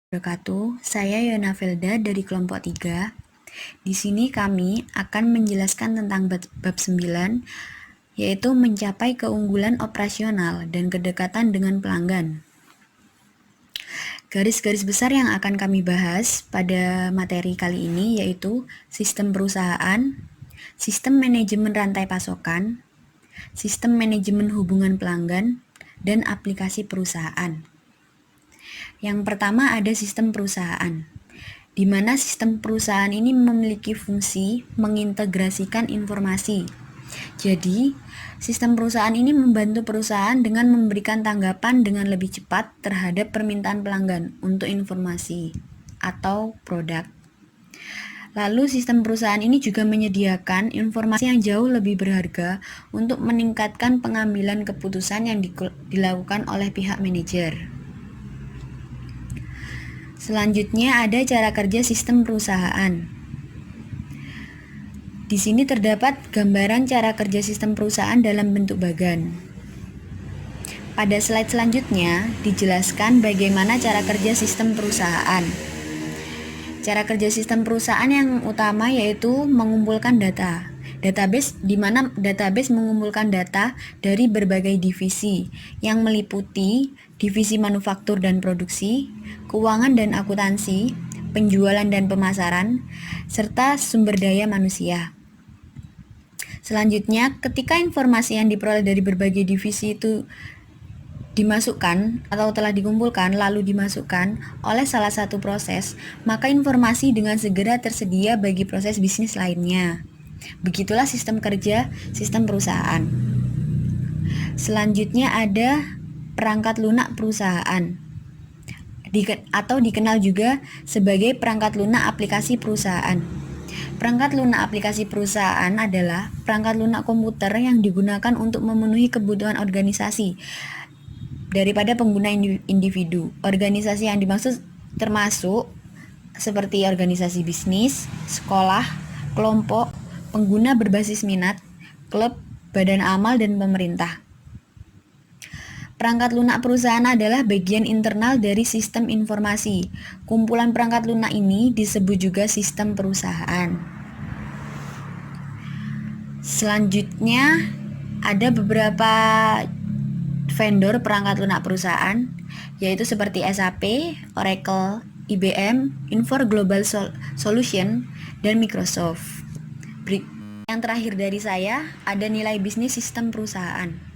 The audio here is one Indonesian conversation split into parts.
Wabarakatuh. Saya Yona Felda dari kelompok 3. Di sini kami akan menjelaskan tentang bab 9, yaitu mencapai keunggulan operasional dan kedekatan dengan pelanggan. Garis-garis besar yang akan kami bahas pada materi kali ini yaitu sistem perusahaan, sistem manajemen rantai pasokan, sistem manajemen hubungan pelanggan, dan aplikasi perusahaan. Yang pertama ada sistem perusahaan, di mana sistem perusahaan ini memiliki fungsi mengintegrasikan informasi. Jadi, sistem perusahaan ini membantu perusahaan dengan memberikan tanggapan dengan lebih cepat terhadap permintaan pelanggan untuk informasi atau produk. Lalu, sistem perusahaan ini juga menyediakan informasi yang jauh lebih berharga untuk meningkatkan pengambilan keputusan yang dilakukan oleh pihak manajer. Selanjutnya ada cara kerja sistem perusahaan. Di sini terdapat gambaran cara kerja sistem perusahaan dalam bentuk bagan. Pada slide selanjutnya dijelaskan bagaimana cara kerja sistem perusahaan. Cara kerja sistem perusahaan yang utama yaitu mengumpulkan data. Database di mana database mengumpulkan data dari berbagai divisi yang meliputi divisi manufaktur dan produksi, keuangan dan akuntansi, penjualan dan pemasaran, serta sumber daya manusia. Selanjutnya, ketika informasi yang diperoleh dari berbagai divisi itu dimasukkan atau telah dikumpulkan lalu dimasukkan oleh salah satu proses, maka informasi dengan segera tersedia bagi proses bisnis lainnya. Begitulah sistem kerja sistem perusahaan. Selanjutnya ada perangkat lunak perusahaan atau dikenal juga sebagai perangkat lunak aplikasi perusahaan. Perangkat lunak aplikasi perusahaan adalah perangkat lunak komputer yang digunakan untuk memenuhi kebutuhan organisasi daripada pengguna individu. Organisasi yang dimaksud termasuk seperti organisasi bisnis, sekolah, kelompok, pengguna berbasis minat, klub, badan amal, dan pemerintah. Perangkat lunak perusahaan adalah bagian internal dari sistem informasi. Kumpulan perangkat lunak ini disebut juga sistem perusahaan. Selanjutnya ada beberapa vendor perangkat lunak perusahaan, yaitu seperti SAP, Oracle, IBM, Infor Global Solution, dan Microsoft. Yang terakhir dari saya ada nilai bisnis sistem perusahaan.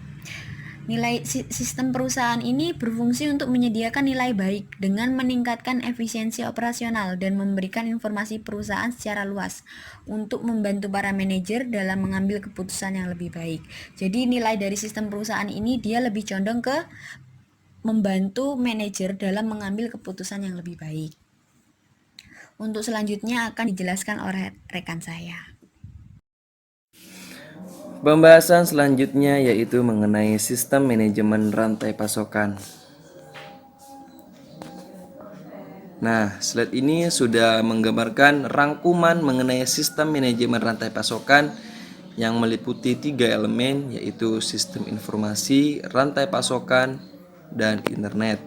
Nilai sistem perusahaan ini berfungsi untuk menyediakan nilai baik dengan meningkatkan efisiensi operasional dan memberikan informasi perusahaan secara luas untuk membantu para manajer dalam mengambil keputusan yang lebih baik. Jadi nilai dari sistem perusahaan ini dia lebih condong ke membantu manajer dalam mengambil keputusan yang lebih baik. Untuk selanjutnya akan dijelaskan oleh rekan saya. Pembahasan selanjutnya yaitu mengenai sistem manajemen rantai pasokan. Nah, slide ini sudah menggambarkan rangkuman mengenai sistem manajemen rantai pasokan yang meliputi 3 elemen, yaitu sistem informasi, rantai pasokan, dan internet.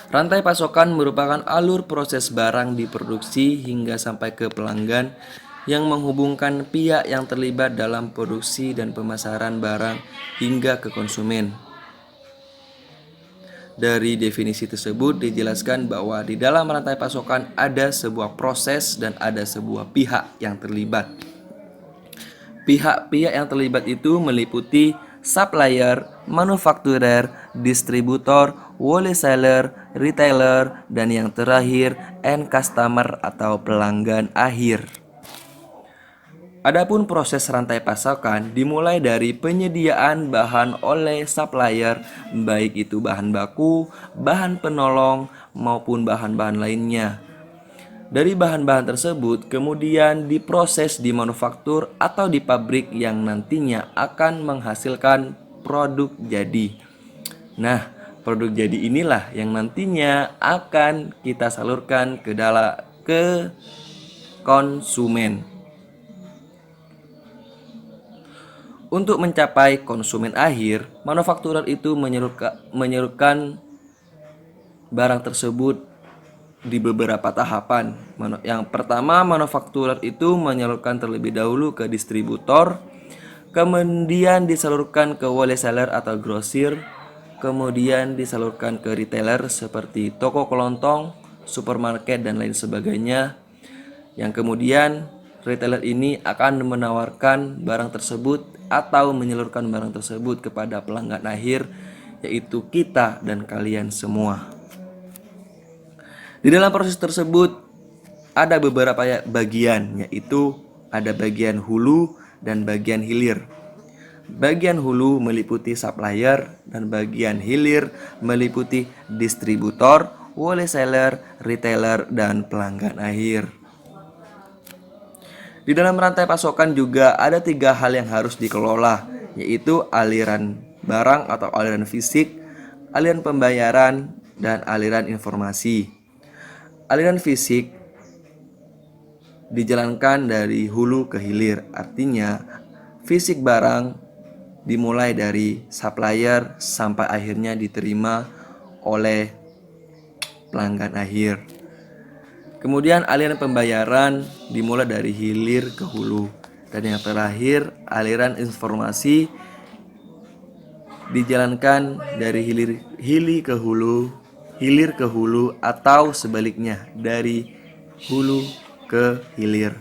Rantai pasokan merupakan alur proses barang diproduksi hingga sampai ke pelanggan yang menghubungkan pihak yang terlibat dalam produksi dan pemasaran barang hingga ke konsumen. Dari definisi tersebut dijelaskan bahwa di dalam rantai pasokan ada sebuah proses dan ada sebuah pihak yang terlibat. Pihak-pihak yang terlibat itu meliputi supplier, manufakturer, distributor, wholesaler, retailer, dan yang terakhir end customer atau pelanggan akhir. Adapun proses rantai pasokan dimulai dari penyediaan bahan oleh supplier, baik itu bahan baku, bahan penolong, maupun bahan-bahan lainnya. Dari bahan-bahan tersebut kemudian diproses di manufaktur atau di pabrik yang nantinya akan menghasilkan produk jadi. Nah, produk jadi inilah yang nantinya akan kita salurkan ke konsumen. Untuk mencapai konsumen akhir, manufakturer itu menyalurkan barang tersebut di beberapa tahapan. Yang pertama, manufakturer itu menyalurkan terlebih dahulu ke distributor, kemudian disalurkan ke wholesaler atau grosir, kemudian disalurkan ke retailer seperti toko kelontong, supermarket, dan lain sebagainya. Yang kemudian retailer ini akan menawarkan barang tersebut atau menyalurkan barang tersebut kepada pelanggan akhir, yaitu kita dan kalian semua. Di dalam proses tersebut ada beberapa bagian, yaitu ada bagian hulu dan bagian hilir. Bagian hulu meliputi supplier dan bagian hilir meliputi distributor, wholesaler, retailer, dan pelanggan akhir. Di dalam rantai pasokan juga ada 3 hal yang harus dikelola, yaitu aliran barang atau aliran fisik, aliran pembayaran, dan aliran informasi. Aliran fisik dijalankan dari hulu ke hilir, artinya fisik barang dimulai dari supplier sampai akhirnya diterima oleh pelanggan akhir. Kemudian aliran pembayaran dimulai dari hilir ke hulu, dan yang terakhir aliran informasi dijalankan dari hilir ke hulu atau sebaliknya dari hulu ke hilir.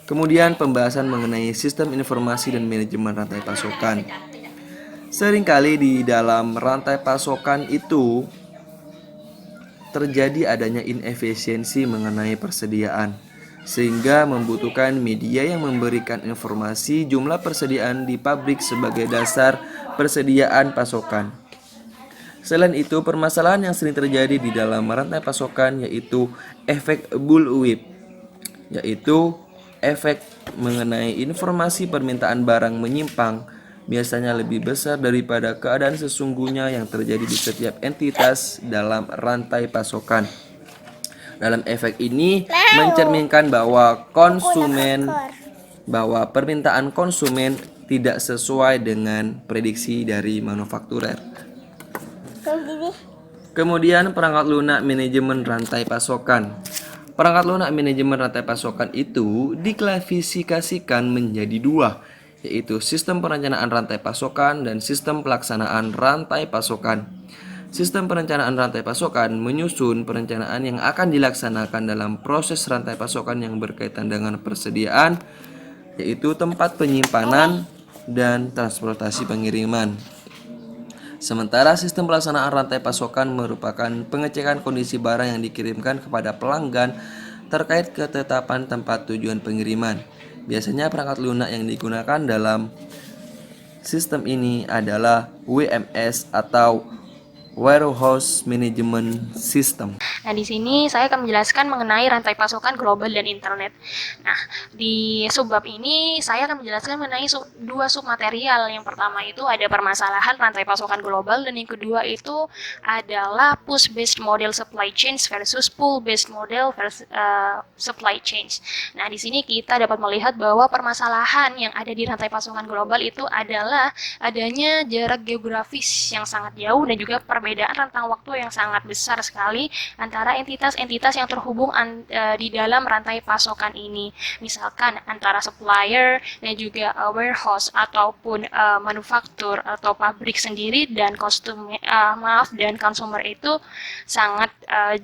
Kemudian pembahasan mengenai sistem informasi dan manajemen rantai pasokan. Seringkali di dalam rantai pasokan itu terjadi adanya inefisiensi mengenai persediaan, sehingga membutuhkan media yang memberikan informasi jumlah persediaan di pabrik sebagai dasar persediaan pasokan. Selain itu, permasalahan yang sering terjadi di dalam rantai pasokan yaitu efek bullwhip, yaitu efek mengenai informasi permintaan barang menyimpang biasanya lebih besar daripada keadaan sesungguhnya yang terjadi di setiap entitas dalam rantai pasokan. Dalam efek ini mencerminkan bahwa permintaan konsumen tidak sesuai dengan prediksi dari manufakturer. Kemudian perangkat lunak manajemen rantai pasokan. Perangkat lunak manajemen rantai pasokan itu diklasifikasikan menjadi 2, yaitu sistem perencanaan rantai pasokan dan sistem pelaksanaan rantai pasokan. Sistem perencanaan rantai pasokan menyusun perencanaan yang akan dilaksanakan dalam proses rantai pasokan yang berkaitan dengan persediaan, yaitu tempat penyimpanan dan transportasi pengiriman. Sementara sistem pelaksanaan rantai pasokan merupakan pengecekan kondisi barang yang dikirimkan kepada pelanggan terkait ketetapan tempat tujuan pengiriman. Biasanya perangkat lunak yang digunakan dalam sistem ini adalah WMS atau Warehouse Management System. Nah, di sini saya akan menjelaskan mengenai rantai pasokan global dan internet. Nah, di subbab ini saya akan menjelaskan mengenai 2 submaterial. Yang pertama itu ada permasalahan rantai pasokan global, dan yang kedua itu adalah push-based model supply chains versus pull-based model supply chains. Nah, di sini kita dapat melihat bahwa permasalahan yang ada di rantai pasokan global itu adalah adanya jarak geografis yang sangat jauh dan juga perbedaan rentang waktu yang sangat besar sekali antara entitas-entitas yang terhubung di dalam rantai pasokan ini. Misalkan antara supplier dan juga warehouse ataupun manufaktur atau pabrik sendiri dan consumer itu sangat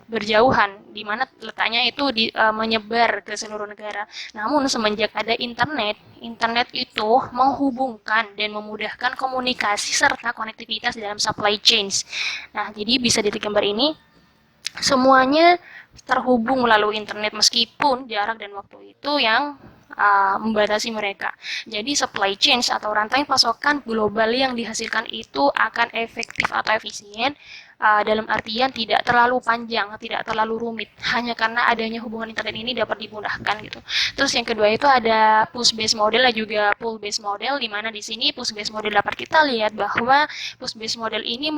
berjauhan, di mana letaknya itu menyebar ke seluruh negara. Namun semenjak ada internet itu menghubungkan dan memudahkan komunikasi serta konektivitas dalam supply chains. Nah, jadi bisa dilihat gambar ini, semuanya terhubung melalui internet meskipun jarak dan waktu itu yang membatasi mereka. Jadi supply chains atau rantai pasokan global yang dihasilkan itu akan efektif atau efisien dalam artian tidak terlalu panjang, tidak terlalu rumit, hanya karena adanya hubungan internet ini dapat dimudahkan gitu. Terus yang kedua itu ada push-based model dan juga pull-based model, di mana di sini push-based model dapat kita lihat bahwa push-based model ini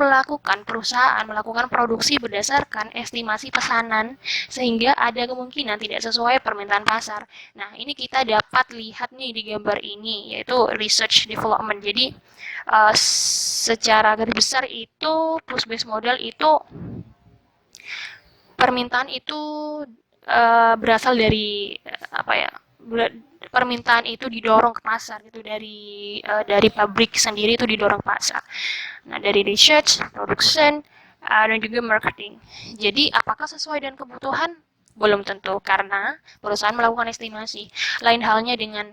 perusahaan melakukan produksi berdasarkan estimasi pesanan sehingga ada kemungkinan tidak sesuai permintaan pasar. Nah, ini kita dapat lihat nih di gambar ini, yaitu research development. Jadi secara garis besar itu push-based model itu Permintaan itu berasal dari apa ya? Permintaan itu didorong ke pasar gitu dari pabrik sendiri itu didorong pasar. Nah, dari research, production, dan juga marketing. Jadi, apakah sesuai dengan kebutuhan? Belum tentu, karena perusahaan melakukan estimasi. Lain halnya dengan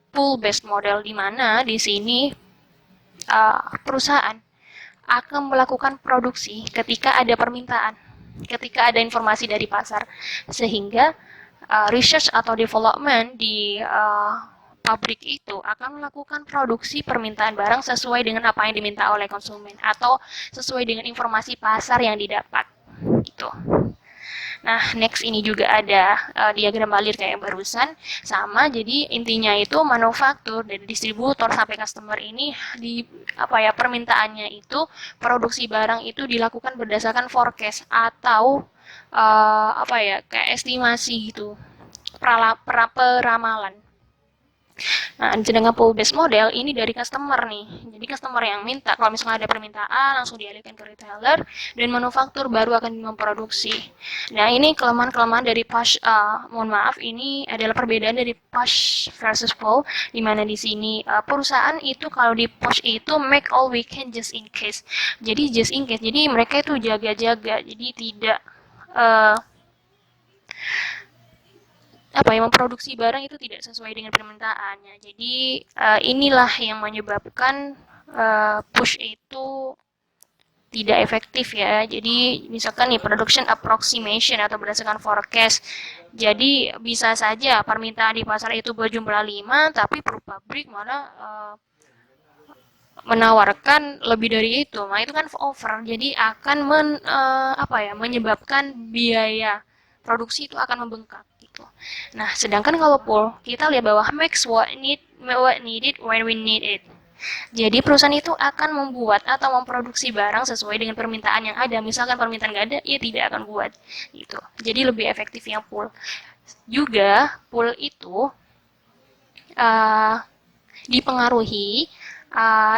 pool based model di mana di sini perusahaan akan melakukan produksi ketika ada permintaan, ketika ada informasi dari pasar, sehingga research atau development di pabrik itu akan melakukan produksi permintaan barang sesuai dengan apa yang diminta oleh konsumen atau sesuai dengan informasi pasar yang didapat gitu. Nah, next ini juga ada diagram balir kayak yang barusan sama. Jadi intinya itu manufaktur dari distributor sampai customer ini di apa ya permintaannya itu produksi barang itu dilakukan berdasarkan forecast atau apa ya kayak estimasi gitu. Peramalan. Nah, sedangkan pool based model ini dari customer nih. Jadi customer yang minta, kalau misalnya ada permintaan langsung dialihkan ke retailer dan manufaktur baru akan memproduksi. Nah, ini kelemahan-kelemahan dari push mohon maaf, ini adalah perbedaan dari push versus pull di mana di sini perusahaan itu kalau di push itu make all we can just in case. Jadi just in case. Jadi mereka itu jaga-jaga. Jadi tidak uh, apa ya memproduksi barang itu tidak sesuai dengan permintaannya. Jadi inilah yang menyebabkan push itu tidak efektif ya. Jadi misalkan nih production approximation atau berdasarkan forecast. Jadi bisa saja permintaan di pasar itu berjumlah 5 tapi per pabrik malah menawarkan lebih dari itu. Nah, itu kan over. Jadi akan apa ya menyebabkan biaya produksi itu akan membengkak gitu. Nah, sedangkan kalau pool, kita lihat bahwa makes what needed when we need it. Jadi perusahaan itu akan membuat atau memproduksi barang sesuai dengan permintaan yang ada. Misalkan permintaan nggak ada, ya tidak akan buat gitu. Jadi lebih efektif yang pool. Juga pool itu uh, dipengaruhi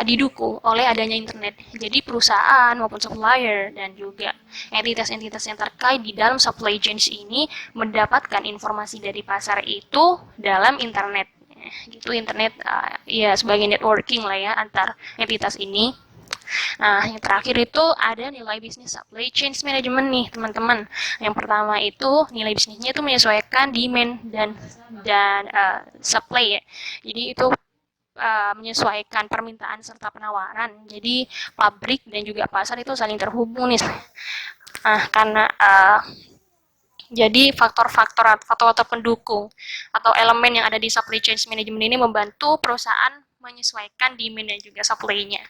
didukung oleh adanya internet. Jadi perusahaan maupun supplier dan juga entitas-entitas yang terkait di dalam supply chain ini mendapatkan informasi dari pasar itu dalam internet. Gitu internet ya sebagai networking lah ya antar entitas ini. Nah, yang terakhir itu ada nilai bisnis supply chain management nih, teman-teman. Yang pertama itu nilai bisnisnya itu menyesuaikan demand dan supply ya. Jadi itu menyesuaikan permintaan serta penawaran. Jadi pabrik dan juga pasar itu saling terhubung nih. Karena jadi faktor-faktor pendukung atau elemen yang ada di supply chain management ini membantu perusahaan menyesuaikan demand dan juga supply-nya.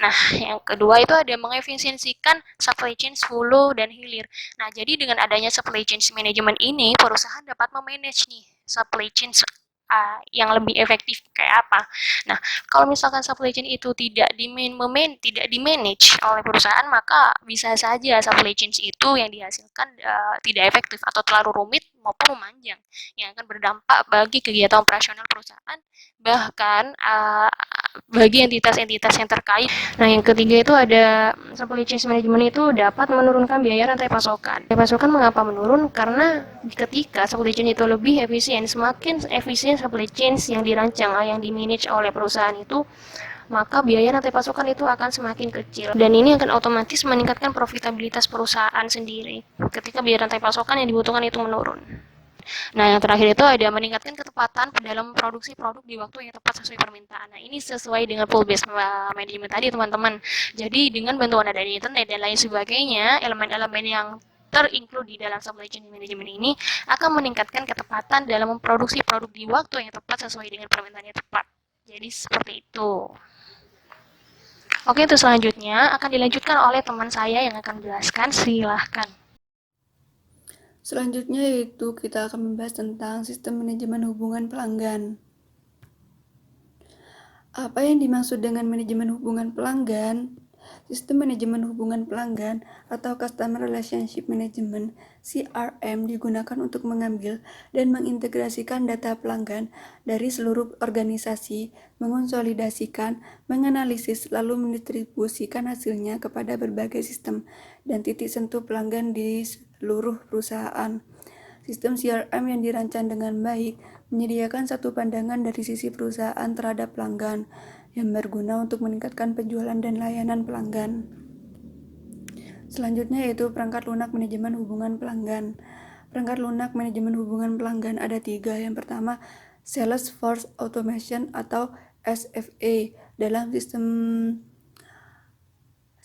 Nah, yang kedua itu ada mengefisiensikan supply chain hulu dan hilir. Nah, jadi dengan adanya supply chain management ini, perusahaan dapat memanage nih supply chain yang lebih efektif kayak apa. Nah, kalau misalkan supply chain itu tidak di-manage oleh perusahaan, maka bisa saja supply chain itu yang dihasilkan tidak efektif atau terlalu rumit maupun memanjang yang akan berdampak bagi kegiatan operasional perusahaan bahkan bagi entitas-entitas yang terkait. Nah, yang ketiga itu ada supply chain management itu dapat menurunkan biaya rantai pasokan. Rantai pasokan mengapa menurun? Karena ketika supply chain itu lebih efisien, semakin efisien supply chain yang dirancang, yang dimanage oleh perusahaan itu, maka biaya rantai pasokan itu akan semakin kecil. Dan ini akan otomatis meningkatkan profitabilitas perusahaan sendiri ketika biaya rantai pasokan yang dibutuhkan itu menurun. Nah, yang terakhir itu ada meningkatkan ketepatan dalam produksi produk di waktu yang tepat sesuai permintaan. Nah, ini sesuai dengan pool based management tadi, teman-teman. Jadi, dengan bantuan adanya internet dan lain sebagainya, elemen-elemen yang terinclude di dalam supply chain management ini akan meningkatkan ketepatan dalam memproduksi produk di waktu yang tepat sesuai dengan permintaan yang tepat. Jadi, seperti itu. Oke, untuk selanjutnya akan dilanjutkan oleh teman saya yang akan menjelaskan. Silahkan. Selanjutnya yaitu kita akan membahas tentang sistem manajemen hubungan pelanggan. Apa yang dimaksud dengan manajemen hubungan pelanggan? Sistem manajemen hubungan pelanggan atau Customer Relationship Management (CRM) digunakan untuk mengambil dan mengintegrasikan data pelanggan dari seluruh organisasi, mengonsolidasikan, menganalisis, lalu mendistribusikan hasilnya kepada berbagai sistem dan titik sentuh pelanggan di seluruh perusahaan. Sistem CRM yang dirancang dengan baik menyediakan satu pandangan dari sisi perusahaan terhadap pelanggan yang berguna untuk meningkatkan penjualan dan layanan pelanggan. Selanjutnya yaitu perangkat lunak manajemen hubungan pelanggan. Perangkat lunak manajemen hubungan pelanggan ada 3. Yang pertama, Salesforce Automation atau SFA. Dalam sistem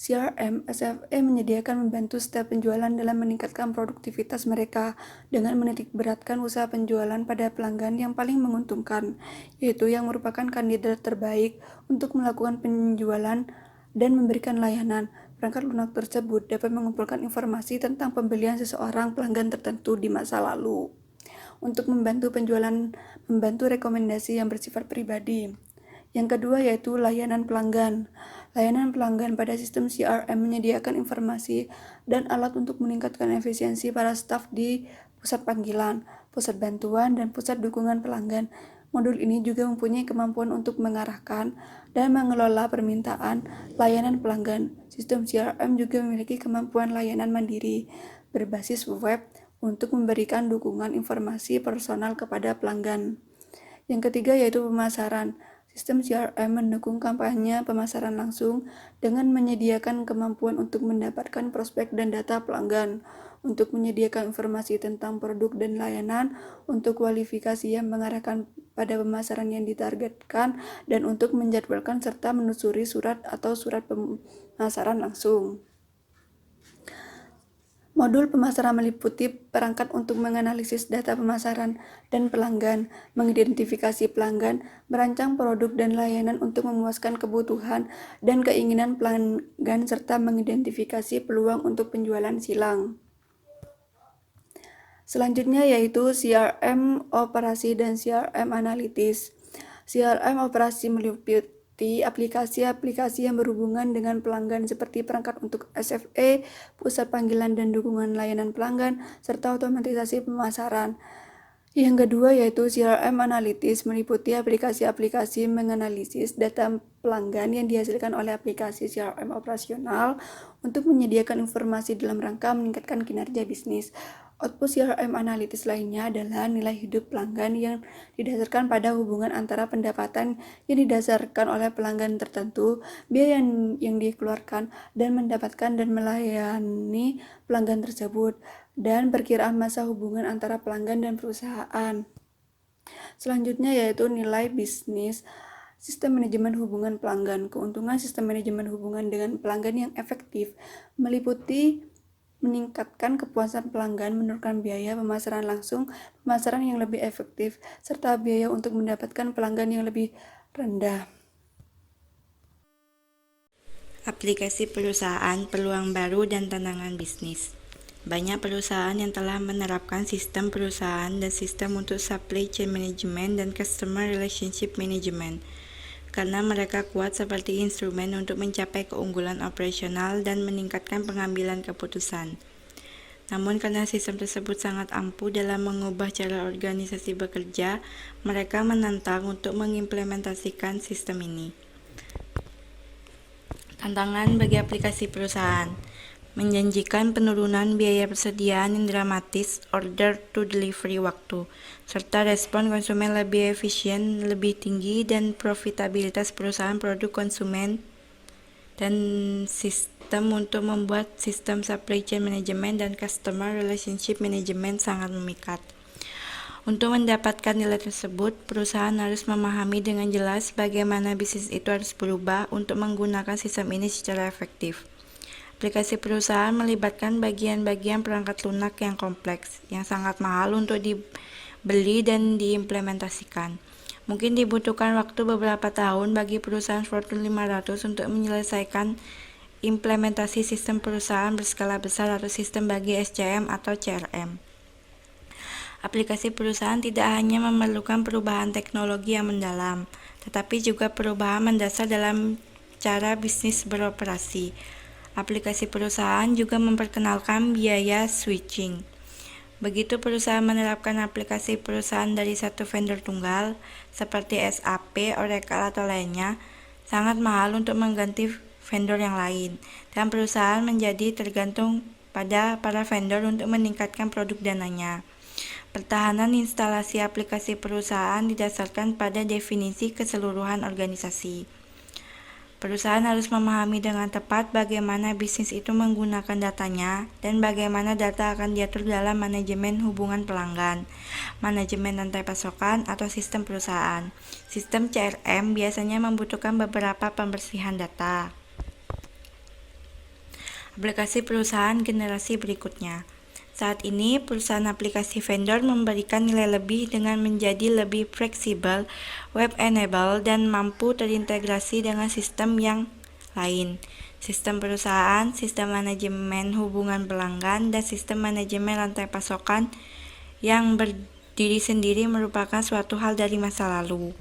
CRM, SFA menyediakan membantu staf penjualan dalam meningkatkan produktivitas mereka dengan menitikberatkan usaha penjualan pada pelanggan yang paling menguntungkan, yaitu yang merupakan kandidat terbaik untuk melakukan penjualan dan memberikan layanan. Perangkat lunak tersebut dapat mengumpulkan informasi tentang pembelian seseorang pelanggan tertentu di masa lalu untuk membantu penjualan, membantu rekomendasi yang bersifat pribadi. Yang kedua yaitu layanan pelanggan. Layanan pelanggan pada sistem CRM menyediakan informasi dan alat untuk meningkatkan efisiensi para staf di pusat panggilan, pusat bantuan, dan pusat dukungan pelanggan. Modul ini juga mempunyai kemampuan untuk mengarahkan dan mengelola permintaan layanan pelanggan. Sistem CRM juga memiliki kemampuan layanan mandiri berbasis web untuk memberikan dukungan informasi personal kepada pelanggan. Yang ketiga yaitu pemasaran. Sistem CRM mendukung kampanye pemasaran langsung dengan menyediakan kemampuan untuk mendapatkan prospek dan data pelanggan, untuk menyediakan informasi tentang produk dan layanan, untuk kualifikasi yang mengarahkan pada pemasaran yang ditargetkan, dan untuk menjadwalkan serta menelusuri surat atau surat pemasaran langsung. Modul pemasaran meliputi perangkat untuk menganalisis data pemasaran dan pelanggan, mengidentifikasi pelanggan, merancang produk dan layanan untuk memuaskan kebutuhan dan keinginan pelanggan, serta mengidentifikasi peluang untuk penjualan silang. Selanjutnya yaitu CRM operasi dan CRM analitis. CRM operasi meliputi aplikasi-aplikasi yang berhubungan dengan pelanggan seperti perangkat untuk SFA, pusat panggilan dan dukungan layanan pelanggan, serta otomatisasi pemasaran. Yang kedua yaitu CRM analitis, meliputi aplikasi-aplikasi menganalisis data pelanggan yang dihasilkan oleh aplikasi CRM operasional untuk menyediakan informasi dalam rangka meningkatkan kinerja bisnis. Output CRM analitis lainnya adalah nilai hidup pelanggan yang didasarkan pada hubungan antara pendapatan yang didasarkan oleh pelanggan tertentu, biaya yang dikeluarkan dan mendapatkan dan melayani pelanggan tersebut, dan perkiraan masa hubungan antara pelanggan dan perusahaan. Selanjutnya yaitu nilai bisnis. Sistem manajemen hubungan pelanggan. Keuntungan sistem manajemen hubungan dengan pelanggan yang efektif meliputi meningkatkan kepuasan pelanggan, menurunkan biaya pemasaran langsung, pemasaran yang lebih efektif, serta biaya untuk mendapatkan pelanggan yang lebih rendah. Aplikasi perusahaan, peluang baru, dan tantangan bisnis. Banyak perusahaan yang telah menerapkan sistem perusahaan dan sistem untuk supply chain management dan customer relationship management karena mereka kuat seperti instrumen untuk mencapai keunggulan operasional dan meningkatkan pengambilan keputusan. Namun karena sistem tersebut sangat ampuh dalam mengubah cara organisasi bekerja, mereka menantang untuk mengimplementasikan sistem ini. Tantangan bagi aplikasi perusahaan menjanjikan penurunan biaya persediaan yang dramatis, order to delivery waktu, serta respon konsumen lebih efisien, lebih tinggi, dan profitabilitas perusahaan produk konsumen, dan sistem untuk membuat sistem supply chain management dan customer relationship management sangat memikat. Untuk mendapatkan nilai tersebut, perusahaan harus memahami dengan jelas bagaimana bisnis itu harus berubah untuk menggunakan sistem ini secara efektif. Aplikasi perusahaan melibatkan bagian-bagian perangkat lunak yang kompleks, yang sangat mahal untuk dibeli dan diimplementasikan. Mungkin dibutuhkan waktu beberapa tahun bagi perusahaan Fortune 500 untuk menyelesaikan implementasi sistem perusahaan berskala besar atau sistem bagi SCM atau CRM. Aplikasi perusahaan tidak hanya memerlukan perubahan teknologi yang mendalam, tetapi juga perubahan mendasar dalam cara bisnis beroperasi. Aplikasi perusahaan juga memperkenalkan biaya switching. Begitu perusahaan menerapkan aplikasi perusahaan dari satu vendor tunggal, seperti SAP, Oracle, atau lainnya, sangat mahal untuk mengganti vendor yang lain, dan perusahaan menjadi tergantung pada para vendor untuk meningkatkan produk dananya. Pertahanan instalasi aplikasi perusahaan didasarkan pada definisi keseluruhan organisasi. Perusahaan harus memahami dengan tepat bagaimana bisnis itu menggunakan datanya dan bagaimana data akan diatur dalam manajemen hubungan pelanggan, manajemen rantai pasokan, atau sistem perusahaan. Sistem CRM biasanya membutuhkan beberapa pembersihan data. Aplikasi perusahaan generasi berikutnya. Saat ini, perusahaan aplikasi vendor memberikan nilai lebih dengan menjadi lebih fleksibel, web-enabled, dan mampu terintegrasi dengan sistem yang lain. Sistem perusahaan, sistem manajemen hubungan pelanggan, dan sistem manajemen rantai pasokan yang berdiri sendiri merupakan suatu hal dari masa lalu.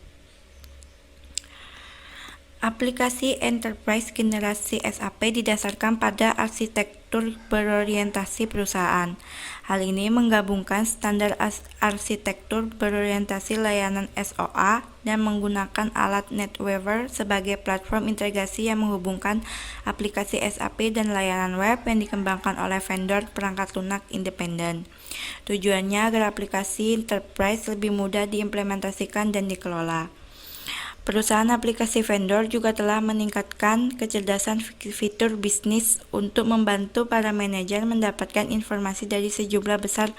Aplikasi enterprise generasi SAP didasarkan pada arsitektur berorientasi perusahaan. Hal ini menggabungkan standar arsitektur berorientasi layanan SOA dan menggunakan alat NetWeaver sebagai platform integrasi yang menghubungkan aplikasi SAP dan layanan web yang dikembangkan oleh vendor perangkat lunak independen. Tujuannya agar aplikasi enterprise lebih mudah diimplementasikan dan dikelola. Perusahaan aplikasi vendor juga telah meningkatkan kecerdasan fitur bisnis untuk membantu para manajer mendapatkan informasi dari sejumlah besar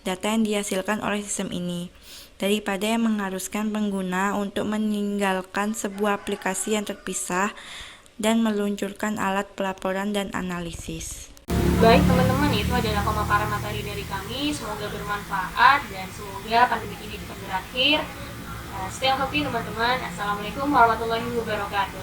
data yang dihasilkan oleh sistem ini, daripada yang mengharuskan pengguna untuk meninggalkan sebuah aplikasi yang terpisah dan meluncurkan alat pelaporan dan analisis. Baik teman-teman, itu adalah pemaparan materi dari kami. Semoga bermanfaat dan semoga pandemi ini cepat berakhir. Stay healthy teman-teman. Assalamualaikum warahmatullahi wabarakatuh.